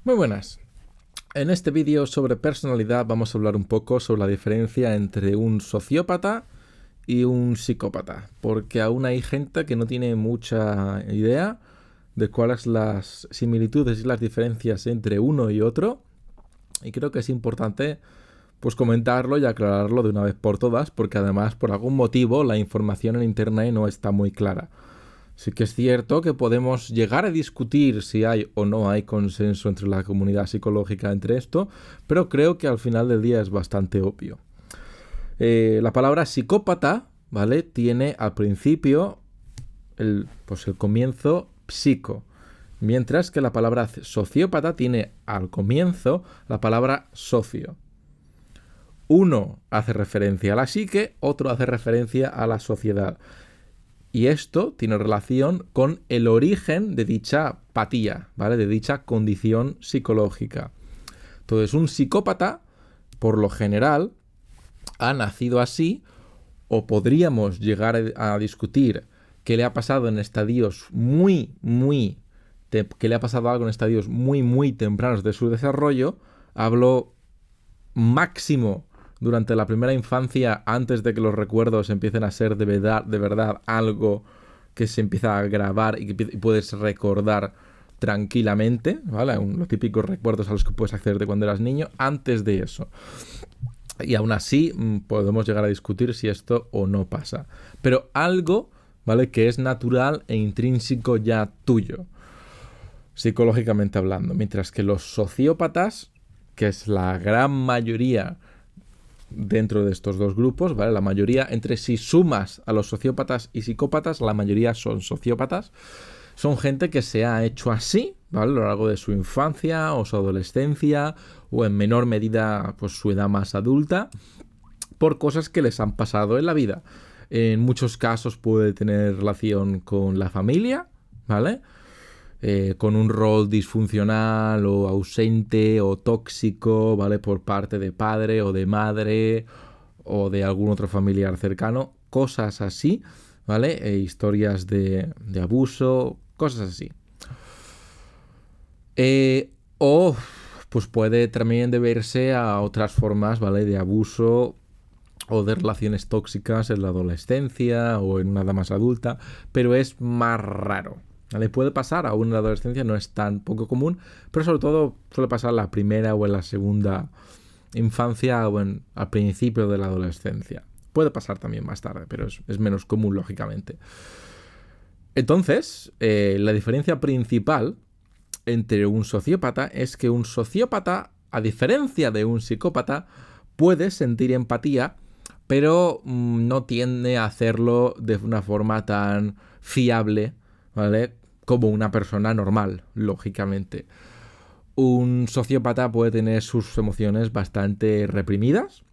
Muy buenas. En este vídeo sobre personalidad vamos a hablar un poco sobre la diferencia entre un sociópata y un psicópata, porque aún hay gente que no tiene mucha idea de cuáles son las similitudes y las diferencias entre uno y otro, y creo que es importante pues comentarlo y aclararlo de una vez por todas, porque además por algún motivo la información en internet no está muy clara. Sí que es cierto que podemos llegar a discutir si hay o no hay consenso entre la comunidad psicológica entre esto, pero creo que al final del día es bastante obvio. La palabra psicópata, ¿vale? Tiene al principio el comienzo psico, mientras que la palabra sociópata tiene al comienzo la palabra socio. Uno hace referencia a la psique, otro hace referencia a la sociedad. Y esto tiene relación con el origen de dicha patía, ¿vale? De dicha condición psicológica. Entonces, un psicópata, por lo general, ha nacido así, o podríamos llegar a discutir qué le ha pasado en estadios que le ha pasado algo en estadios muy tempranos de su desarrollo. Hablo máximo durante la primera infancia, antes de que los recuerdos empiecen a ser de verdad algo que se empieza a grabar y que puedes recordar tranquilamente, ¿vale? Los típicos recuerdos a los que puedes acceder de cuando eras niño, antes de eso. Y aún así podemos llegar a discutir si esto o no pasa. Pero algo, ¿vale? Que es natural e intrínseco ya tuyo, psicológicamente hablando. Mientras que los sociópatas, que es la gran mayoría dentro de estos dos grupos, ¿vale? La mayoría, entre si sumas a los sociópatas y psicópatas, la mayoría son sociópatas. Son gente que se ha hecho así, ¿vale? A lo largo de su infancia o su adolescencia, o en menor medida, pues su edad más adulta, por cosas que les han pasado en la vida. En muchos casos puede tener relación con la familia, ¿vale? Con un rol disfuncional o ausente o tóxico, ¿vale? Por parte de padre o de madre o de algún otro familiar cercano, cosas así, ¿vale? Historias de abuso, cosas así. O pues puede también deberse a otras formas, ¿vale? De abuso o de relaciones tóxicas en la adolescencia o en una edad más adulta, pero es más raro. ¿Vale? Puede pasar aún en la adolescencia, no es tan poco común, pero sobre todo suele pasar en la primera o en la segunda infancia o al principio de la adolescencia. Puede pasar también más tarde, pero es menos común, lógicamente. Entonces, la diferencia principal entre un sociópata es que un sociópata, a diferencia de un psicópata, puede sentir empatía, pero no tiende a hacerlo de una forma tan fiable, ¿vale? Como una persona normal, lógicamente. Un sociópata puede tener sus emociones bastante reprimidas,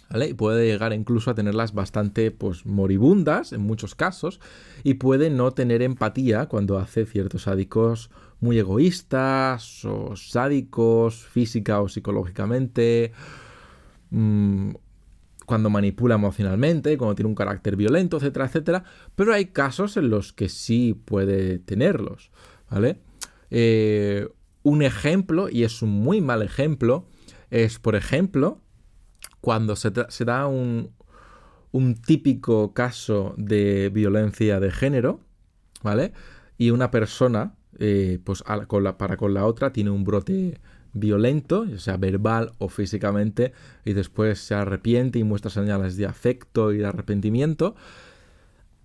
¿vale? Y puede llegar incluso a tenerlas bastante pues, moribundas en muchos casos, y puede no tener empatía cuando hace ciertos sádicos muy egoístas o sádicos física o psicológicamente, cuando manipula emocionalmente, cuando tiene un carácter violento, etcétera, etcétera. Pero hay casos en los que sí puede tenerlos, ¿vale? Un ejemplo, y es un muy mal ejemplo, es, por ejemplo, cuando se da un típico caso de violencia de género, ¿vale? Y una persona, para con la otra, tiene un brote violento, ya sea verbal o físicamente, y después se arrepiente y muestra señales de afecto y de arrepentimiento.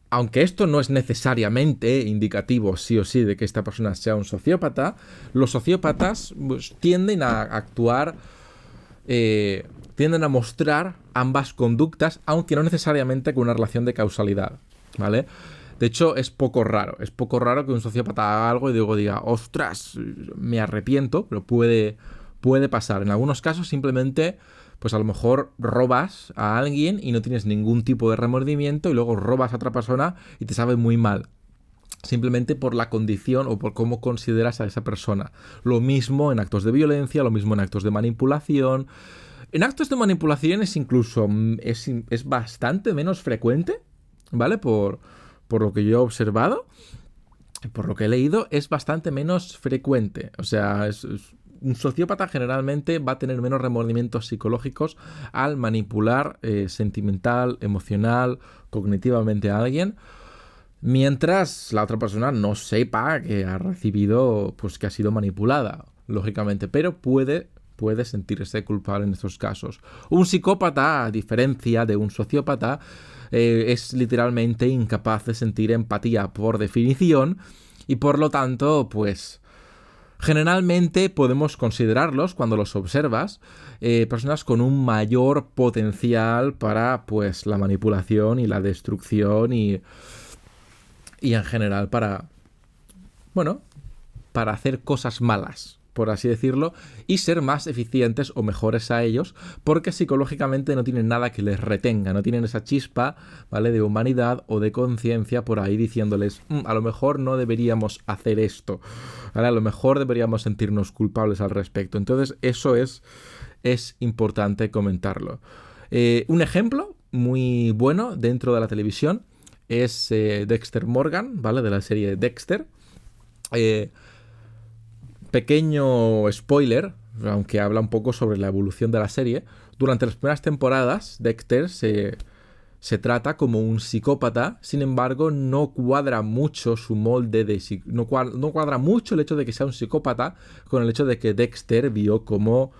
Aunque esto no es necesariamente indicativo sí o sí de que esta persona sea un sociópata, los sociópatas pues, tienden a actuar, tienden a mostrar ambas conductas, aunque no necesariamente con una relación de causalidad, ¿vale? De hecho, es poco raro que un sociópata haga algo y luego diga, ostras, me arrepiento, pero puede pasar. En algunos casos simplemente, pues a lo mejor robas a alguien y no tienes ningún tipo de remordimiento y luego robas a otra persona y te sabe muy mal. Simplemente por la condición o por cómo consideras a esa persona. Lo mismo en actos de violencia, lo mismo en actos de manipulación. En actos de manipulación es incluso es bastante menos frecuente, ¿vale? Por lo que yo he observado, por lo que he leído, es bastante menos frecuente. O sea, un sociópata generalmente va a tener menos remordimientos psicológicos al manipular sentimental, emocional, cognitivamente a alguien, mientras la otra persona no sepa que ha recibido, pues que ha sido manipulada, lógicamente, pero puede sentirse culpable en estos casos. Un psicópata, a diferencia de un sociópata, es literalmente incapaz de sentir empatía por definición y por lo tanto, pues generalmente podemos considerarlos, cuando los observas, personas con un mayor potencial para, pues, la manipulación y la destrucción y en general para, bueno, para hacer cosas malas, por así decirlo, y ser más eficientes o mejores a ellos, porque psicológicamente no tienen nada que les retenga, no tienen esa chispa, ¿vale?, de humanidad o de conciencia por ahí diciéndoles, a lo mejor no deberíamos hacer esto, ¿vale?, a lo mejor deberíamos sentirnos culpables al respecto. Entonces eso es importante comentarlo. Un ejemplo muy bueno dentro de la televisión es Dexter Morgan, ¿vale?, de la serie Dexter. Pequeño spoiler, aunque habla un poco sobre la evolución de la serie. Durante las primeras temporadas, Dexter se trata como un psicópata, sin embargo, no cuadra mucho su molde de no cuadra mucho el hecho de que sea un psicópata con el hecho de que Dexter vio cómo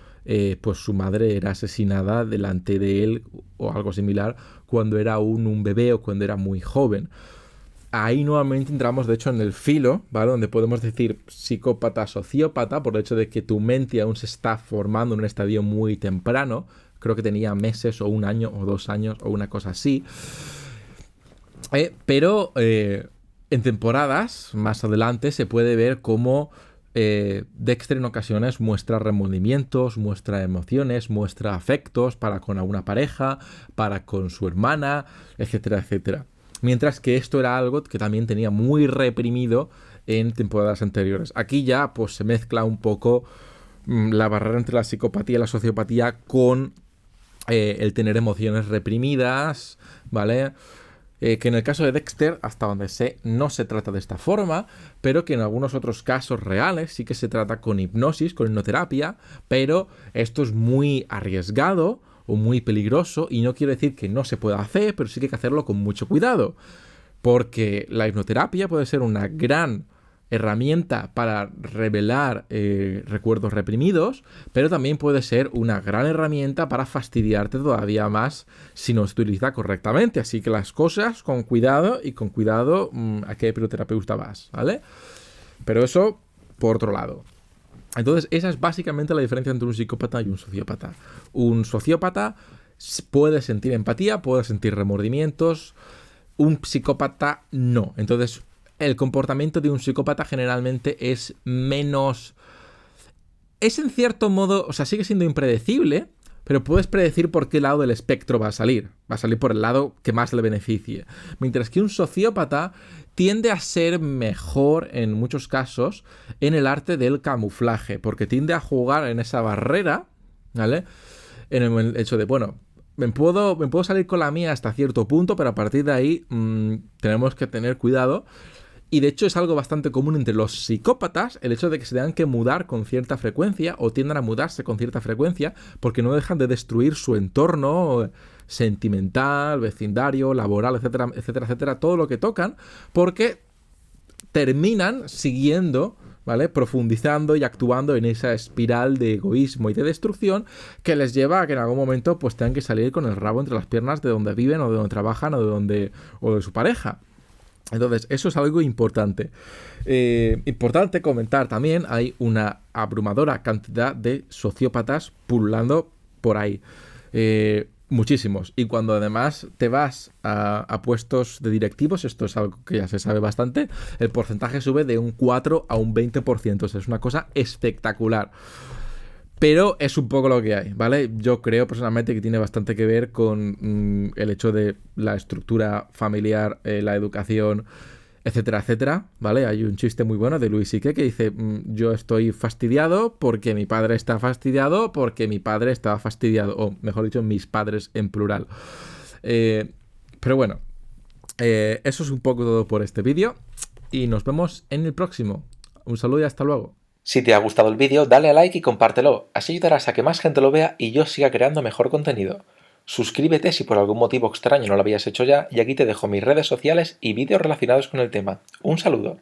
pues su madre era asesinada delante de él o algo similar cuando era un bebé o cuando era muy joven. Ahí nuevamente entramos, de hecho, en el filo, ¿vale?, donde podemos decir psicópata, sociópata, por el hecho de que tu mente aún se está formando en un estadio muy temprano. Creo que tenía meses o 1 año o 2 años o una cosa así. Pero en temporadas más adelante se puede ver cómo Dexter en ocasiones muestra remordimientos, muestra emociones, muestra afectos para con alguna pareja, para con su hermana, etcétera, etcétera. Mientras que esto era algo que también tenía muy reprimido en temporadas anteriores. Aquí ya pues se mezcla un poco la barrera entre la psicopatía y la sociopatía con el tener emociones reprimidas, ¿vale? Que en el caso de Dexter, hasta donde sé, no se trata de esta forma, pero que en algunos otros casos reales sí que se trata con hipnosis, con hipnoterapia, pero esto es muy arriesgado o muy peligroso, y no quiero decir que no se pueda hacer, pero sí que hay que hacerlo con mucho cuidado, porque la hipnoterapia puede ser una gran herramienta para revelar recuerdos reprimidos, pero también puede ser una gran herramienta para fastidiarte todavía más si no se utiliza correctamente. Así que las cosas con cuidado, y con cuidado a qué hipnoterapeuta vas, ¿vale? Pero eso por otro lado. Entonces, esa es básicamente la diferencia entre un psicópata y un sociópata. Un sociópata puede sentir empatía, puede sentir remordimientos. Un psicópata no. Entonces, el comportamiento de un psicópata generalmente es menos... Es en cierto modo, o sea, sigue siendo impredecible, pero puedes predecir por qué lado del espectro va a salir. Va a salir por el lado que más le beneficie. Mientras que un sociópata tiende a ser mejor, en muchos casos, en el arte del camuflaje, porque tiende a jugar en esa barrera, ¿vale? En el hecho de, bueno, me puedo salir con la mía hasta cierto punto, pero a partir de ahí tenemos que tener cuidado. Y de hecho es algo bastante común entre los psicópatas, el hecho de que se tengan que mudar con cierta frecuencia o tiendan a mudarse con cierta frecuencia porque no dejan de destruir su entorno sentimental, vecindario, laboral, etcétera, etcétera, etcétera, todo lo que tocan, porque terminan siguiendo, ¿vale?, profundizando y actuando en esa espiral de egoísmo y de destrucción que les lleva a que en algún momento pues tengan que salir con el rabo entre las piernas de donde viven o de donde trabajan o de su pareja. Entonces, eso es algo importante. Importante comentar también, hay una abrumadora cantidad de sociópatas pululando por ahí. Muchísimos. Y cuando además te vas a puestos de directivos, esto es algo que ya se sabe bastante, el porcentaje sube de un 4 a un 20%. O sea, es una cosa espectacular. Pero es un poco lo que hay, ¿vale? Yo creo personalmente que tiene bastante que ver con el hecho de la estructura familiar, la educación, etcétera, etcétera, ¿vale? Hay un chiste muy bueno de Louis C.K. que dice, yo estoy fastidiado porque mi padre está fastidiado porque mi padre estaba fastidiado, o mejor dicho, mis padres en plural. Pero bueno, eso es un poco todo por este vídeo y nos vemos en el próximo. Un saludo y hasta luego. Si te ha gustado el vídeo, dale a like y compártelo, así ayudarás a que más gente lo vea y yo siga creando mejor contenido. Suscríbete si por algún motivo extraño no lo habías hecho ya y aquí te dejo mis redes sociales y vídeos relacionados con el tema. Un saludo.